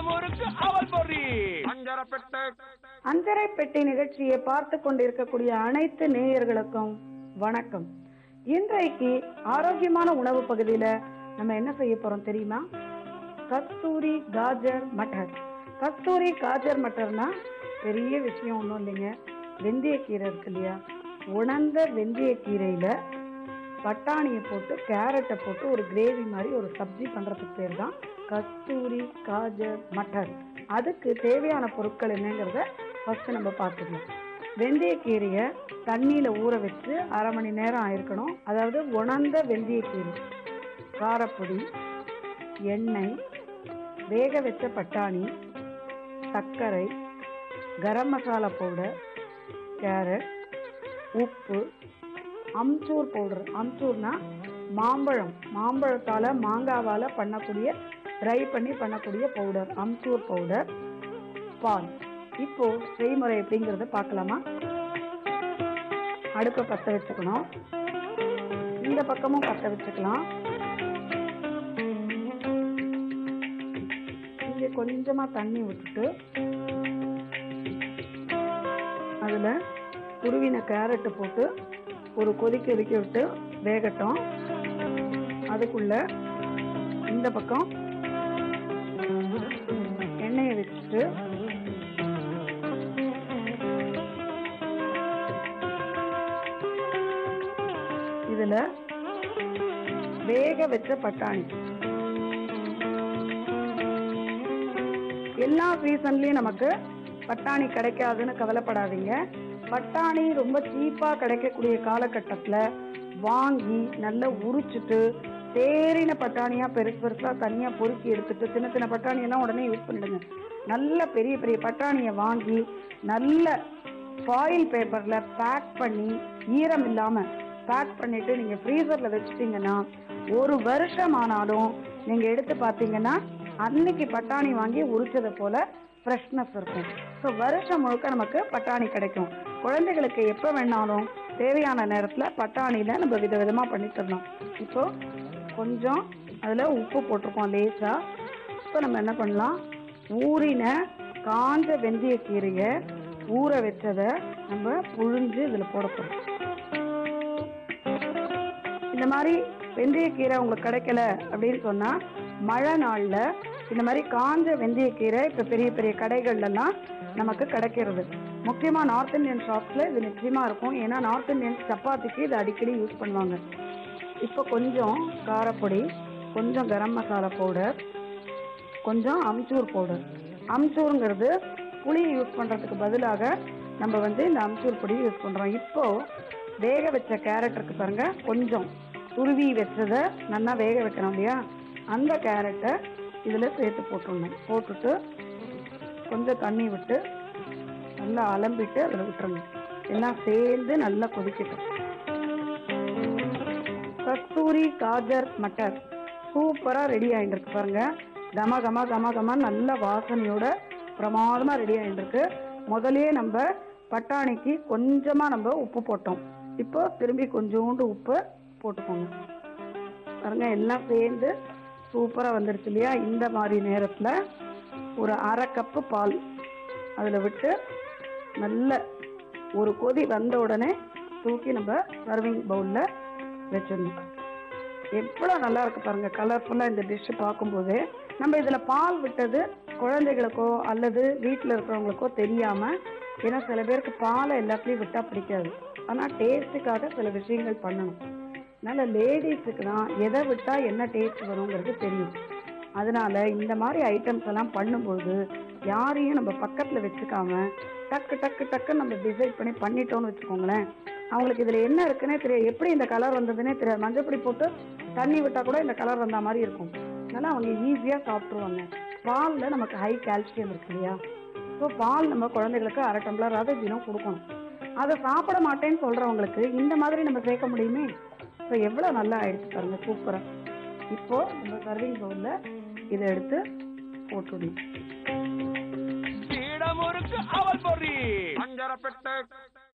முறுக்கு அவல் பொரி அஞ்சரப்பெட்டை. அஞ்சரைப்பெட்டி நிகழ்ச்சியை பார்த்து கொண்டிருக்கக்கூடிய அனைத்து நேயர்களுக்கும் வணக்கம். இன்றைக்கு ஆரோக்கியமான உணவு பகுதியில நம்ம என்ன செய்ய போறோம் தெரியுமா? கஸ்தூரி காஜர் மட்டர். கஸ்தூரி காஜர் மட்டர்னா பெரிய விஷயம் ஒன்றும் இல்லைங்க. வெந்தயக்கீரை இருக்கு இல்லையா, உணர்ந்த வெந்தயக்கீரையில பட்டாணியை போட்டு கேரட்டை போட்டு ஒரு கிரேவி மாதிரி ஒரு சப்ஜி பண்றதுக்கு பேர் தான் கஸ்தூரி காஜர் மட்டர். அதுக்கு தேவையான பொருட்கள் என்னங்கிறத ஃபர்ஸ்ட் நம்ம பார்த்துக்கலாம். வெந்தயக்கீரையை தண்ணியில ஊற வச்சு 1/2 மணி நேரம் ஆயிருக்கணும். அதாவது உணர்ந்த வெந்தயக்கீரை, காரப்பொடி, எண்ணெய், வேக வச்ச பட்டாணி, சர்க்கரை, கரம் மசாலா பவுடர், கேரட், உப்பு, அம்ச்சூர் பவுடர். அம்ச்சூர்னா மாம்பழத்தால மாங்காவால பண்ணக்கூடிய ட்ரை பண்ணி பண்ணக்கூடிய பவுடர், அம்ச்சூர் பவுடர், பால். இப்போ செய்முறை எப்படிங்கிறத பார்க்கலாமா? அடுப்பை பற்ற வச்சுக்கணும். இந்த பக்கமும் பற்ற வச்சுக்கலாம். இங்க கொஞ்சமா தண்ணி விட்டுட்டு அதுல துருவின கேரட் போட்டு ஒரு கொதிக்க விட்டு வேகட்டும். அதுக்குள்ள இந்த பக்கம் எண்ணெயை வச்சுட்டு இதுல வேக வச்ச பட்டாணி. எல்லா சீசன்லயும் நமக்கு பட்டாணி கிடைக்காதுன்னு கவலைப்படாதீங்க. பட்டாணி ரொம்ப சீப்பா கிடைக்கக்கூடிய காலகட்டத்துல வாங்கி நல்லா உரிச்சுட்டு தேறின பட்டாணியா பெருசு பெருசா தனியா பொறுக்கி எடுத்துட்டு சின்ன சின்ன பட்டாணியெல்லாம் உடனே யூஸ் பண்ணிடுங்க. நல்ல பெரிய பெரிய பட்டாணியை வாங்கி நல்ல ஃபாயில் பேப்பர்ல பேக் பண்ணி ஈரம் இல்லாம பேக் பண்ணிட்டு நீங்க ஃப்ரீசர்ல வச்சுட்டீங்கன்னா 1 வருஷம் ஆனாலும் நீங்க எடுத்து பார்த்தீங்கன்னா அன்னைக்கு பட்டாணி வாங்கி உரிச்சதை போல ஃப்ரெஷ்னஸ் இருக்கும். ஸோ வருஷம் முழுக்க நமக்கு பட்டாணி கிடைக்கும். குழந்தைகளுக்கு எப்போ வேணாலும் தேவையான நேரத்தில் பட்டாணியில் நம்ம விதவிதமாக பண்ணி தரணும். இப்போ கொஞ்சம் அதில் உப்பு போட்டிருக்கோம் லேசா. இப்போ நம்ம என்ன பண்ணலாம், ஊறின காஞ்ச வெந்தயக்கீரையை ஊற வச்சதை நம்ம புழிஞ்சு இதில் போட போகிறோம். இந்த மாதிரி வெந்தயக்கீரை உங்களுக்கு கிடைக்கல அப்படின்னு சொன்னால் மழை நாளில் இந்த மாதிரி காஞ்ச வெந்தயக்கீரை இப்போ பெரிய பெரிய கடைகள்லாம் நமக்கு கிடைக்கிறது. முக்கியமாக நார்த் இந்தியன் ஷாப்ஸில் இது நிச்சயமாக இருக்கும். ஏன்னா நார்த் இந்தியன் சப்பாத்திக்கு இது அடிக்கடி யூஸ் பண்ணுவாங்க. இப்போ கொஞ்சம் காரப்பொடி, கொஞ்சம் கரம் மசாலா பவுடர், கொஞ்சம் அம்ச்சூர் பவுடர். அம்ச்சூருங்கிறது புளியை யூஸ் பண்ணுறதுக்கு பதிலாக நம்ம இந்த அம்ச்சூர் பொடி யூஸ் பண்ணுறோம். இப்போது வேக வச்ச கேரட் இருக்கு பாருங்க, கொஞ்சம் துருவி வச்சதை நல்லா வேக வைக்கணும் இல்லையா, அந்த கேரட்டை இதில் சேர்த்து போட்டுடணும். போட்டுட்டு கொஞ்சம் தண்ணி விட்டு நல்லா அலம்பிட்டு அதில் விட்டுருங்க. எல்லாம் சேர்ந்து நல்லா கொதிக்கட்டும். கஸ்தூரி காஜர் மட்டர் சூப்பராக ரெடி ஆகிட்டுருக்கு பாருங்க. கம கம கம கம நல்ல வாசனையோட பிரமாதமாக ரெடி ஆகிட்டுருக்கு. முதலே நம்ம பட்டாணிக்கு கொஞ்சமாக நம்ம உப்பு போட்டோம். இப்போ திரும்பி கொஞ்சோண்டு உப்பு போட்டுக்கோங்க பாருங்க. எல்லாம் சேர்ந்து சூப்பராக வந்துருச்சு இல்லையா? இந்த மாதிரி நேரத்தில் ஒரு 1/2 கப்பு பால் அதில் விட்டு நல்ல ஒரு கொதி வந்த உடனே தூக்கி நம்ம சர்விங் பவுலில் வச்சிடணும். எவ்வளோ நல்லா இருக்கு பாருங்க கலர்ஃபுல்லாக இந்த டிஷ்ஷு பார்க்கும்போதே. நம்ம இதில் பால் விட்டது குழந்தைகளுக்கோ அல்லது வீட்டில் இருக்கிறவங்களுக்கோ தெரியாமல், ஏன்னா சில பேருக்கு பாலை எல்லாத்துலேயும் விட்டால் பிடிக்காது. ஆனால் டேஸ்ட்டுக்காக சில விஷயங்கள் பண்ணணும். அதனால் லேடிஸுக்கு தான் எதை விட்டால் என்ன டேஸ்ட் வருங்கிறது தெரியும். அதனால இந்த மாதிரி ஐட்டம்ஸ் எல்லாம் பண்ணும்போது யாரையும் நம்ம பக்கத்தில் வச்சுக்காம டக்கு டக்கு டக்குன்னு நம்ம டிசைட் பண்ணி பண்ணிட்டோம்னு வச்சுக்கோங்களேன், அவங்களுக்கு இதில் என்ன இருக்குன்னே தெரியாது. எப்படி இந்த கலர் வந்ததுன்னே தெரியாது. மஞ்சப்பொடி போட்டு தண்ணி விட்டால் கூட இந்த கலர் வந்த மாதிரி இருக்கும். அதனால் அவங்க ஈஸியாக சாப்பிட்ருவாங்க. பாலில் நமக்கு ஹை கால்சியம் இருக்கு இல்லையா? ஸோ பால் நம்ம குழந்தைகளுக்கு 1/2 டம்ளராவது தினம் கொடுக்கணும். அதை சாப்பிட மாட்டேன்னு சொல்கிறவங்களுக்கு இந்த மாதிரி நம்ம சேர்க்க முடியுமே. ஸோ எவ்வளோ நல்லா ஆயிடுச்சு பாருங்க, சூப்பராக. இப்போ நம்ம சர்விங் பவுல்ல இதை எடுத்து போட்டுடணும். அவல் பொரி அஞ்சரப்பெட்டை.